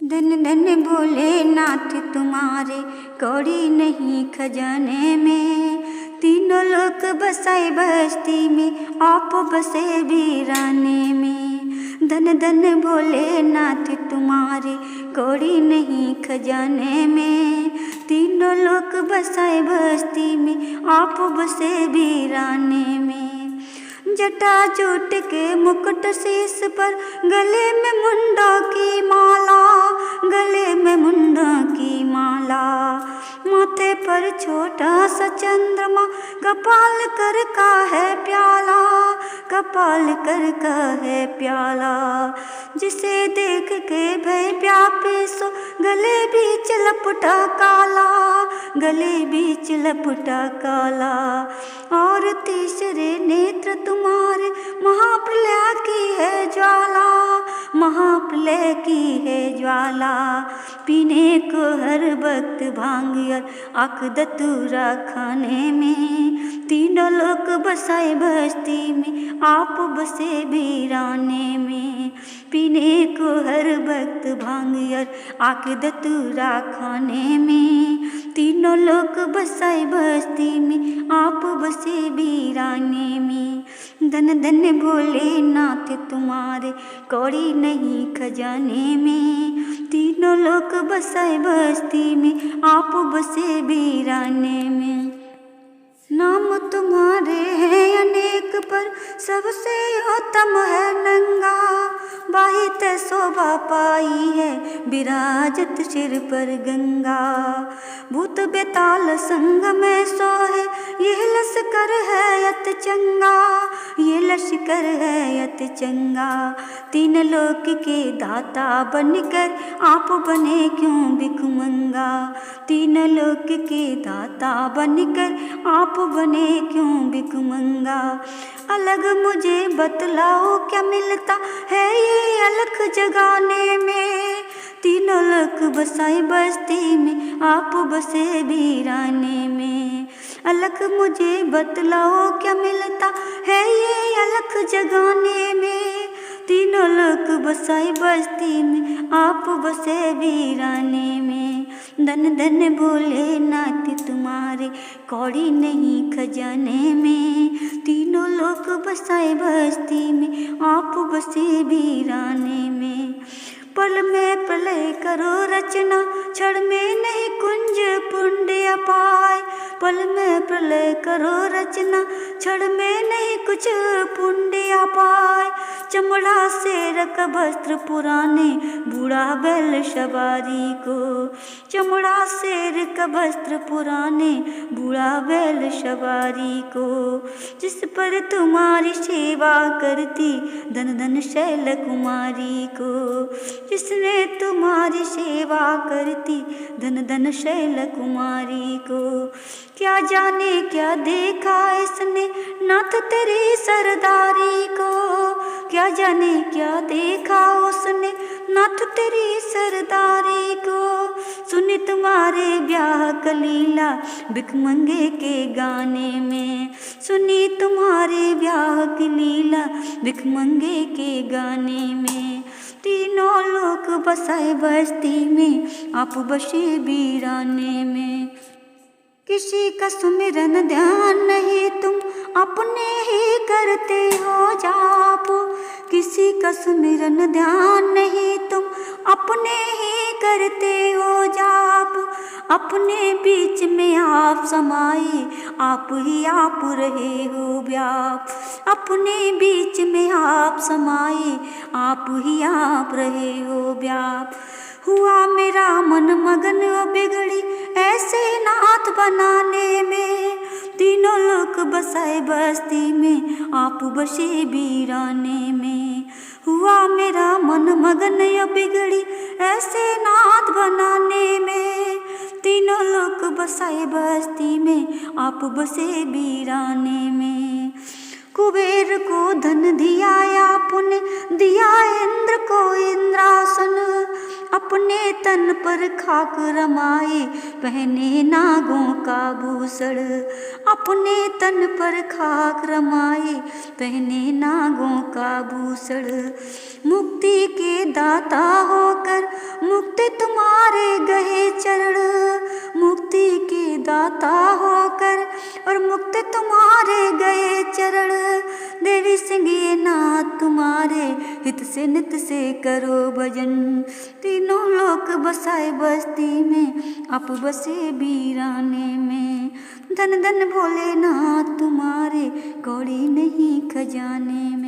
धन धन भोलेनाथ तुम्हारे कौड़ी नहीं खजाने में। तीनों लोक बसाए बस्ती में, आप बसे वीराने में। धन धन भोलेनाथ तुम्हारे कौड़ी नहीं खजाने में। तीनों लोक बसाए बस्ती में, आप बसे वीराने में। जटा जूट के मुकुट शीश पर, गले में मुंडों की माला, गले में मुंडों की माला। माथे पर छोटा सा चंद्रमा, कपाल कर का है प्याला, कपाल कर का है प्याला। जिसे देख के भय व्यापे सो, गले बीच लपटा काला, गले बीच लपटा काला। और तीसरे नेत्र तुम्हारे, महाप्रलय की है ज्वाला, महाप्रलय की है ज्वाला। पीने को हर वक्त भांग और आँख धतूरा खाने में। तीनों लोक बसाए बस्ती में, आप बसे वीराने में। पीने को हर वक्त भांग और आँख धतूरा खाने में। तीनों लोक बसाए बस्ती में, आप बसे वीराने में। धन धन भोलेनाथ तुम्हारे कौड़ी नहीं खजाने में। तीनों लोक बसाए बस्ती में, आप बसे वीराने में। नाम तुम्हारे हैं अनेक पर, सबसे उत्तम है नंगा। बाहित शोभा पाई है, विराजत सिर पर गंगा। भूत बेताल संग में सोहे, यह लश्कर है अत चंगा, ये लश्कर है अत चंगा। तीन लोक के दाता बनकर, आप बने क्यों भिखमंगा। तीन लोक के दाता बनकर, आप बने क्यों भिखमंगा। अलग मुझे बतलाओ क्या मिलता है ये अलख जगाने में। तीनों लोक बसाए बस्ती में, आप बसे वीराने में। अलख मुझे बतलाओ क्या मिलता है ये अलख जगाने में। तीनों लोक बसाए बस्ती में, आप बसे वीराने में। धन धन भोलेनाथ तुम्हारे कौड़ी नहीं खजाने में। तीनों लोक बसाए बस्ती में, आप बसे वीराने में। पल में प्रलय करो रचना, क्षण में नहीं कुंज पुण्य पाए। पल में प्रलय करो रचना, क्षण में नहीं कुछ पुण्य पाए। चमड़ा से रख वस्त्र पुराने, बूढ़ा बैल सवारी को। चमड़ा से रख वस्त्र पुराने, बूढ़ा बैल सवारी को। जिस पर तुम्हारी सेवा करती, धन धन शैल कुमारी को। जिसने तुम्हारी सेवा करती, धन धन शैल कुमारी को। क्या जाने क्या देखा इसने, नाथ तेरी सरदारी को। क्या जाने क्या देखा उसने, नाथ तेरी सरदारी को। सुनी तुम्हारे ब्याह कलीला, भिखमंगे के गाने में। सुनी तुम्हारे ब्याह की लीला, भिखमंगे के गाने में। तीनों लोक बसाए बस्ती में, आप बसे वीराने में। किसी का सुमिरन ध्यान नहीं, तुम अपने ही करते हो जाप। किसी का सुमिरन ध्यान नहीं, तुम अपने ही करते हो जाप। अपने बीच में आप समाये, आप ही आप रहे हो व्याप। अपने बीच में आप समाये, आप ही आप रहे हो व्याप। हुआ मेरा मन मगन बिगड़ी, ऐसे नाथ बनाने में। तीनों लोक बसाए बस्ती में, आप बसे वीराने में। हुआ मेरा मन मगन बिगड़ी, ऐसे नाथ बनाने में। तीनों लोक बसाए बस्ती में, आप बसे वीराने में। कुबेर को धन दिया आपने, दिया इंद्र को इंद्रासन। अपने तन पर खाक रमाए, पहने नागों का भूषण। अपने तन पर खाक रमाए, पहने नागों का भूषण। मुक्ति के दाता होकर, मुक्ति तुम्हारे गए चरण, मुक्ति के दाता होकर और मुक्त तुम्हारे गए चरण। देवी सिंह नाथ तुम्हारे हित से नित से करो भजन, तीनों लोक बसाए बस्ती में आप बसे वीराने में। धन धन भोलेनाथ तुम्हारे कौड़ी नहीं खजाने में।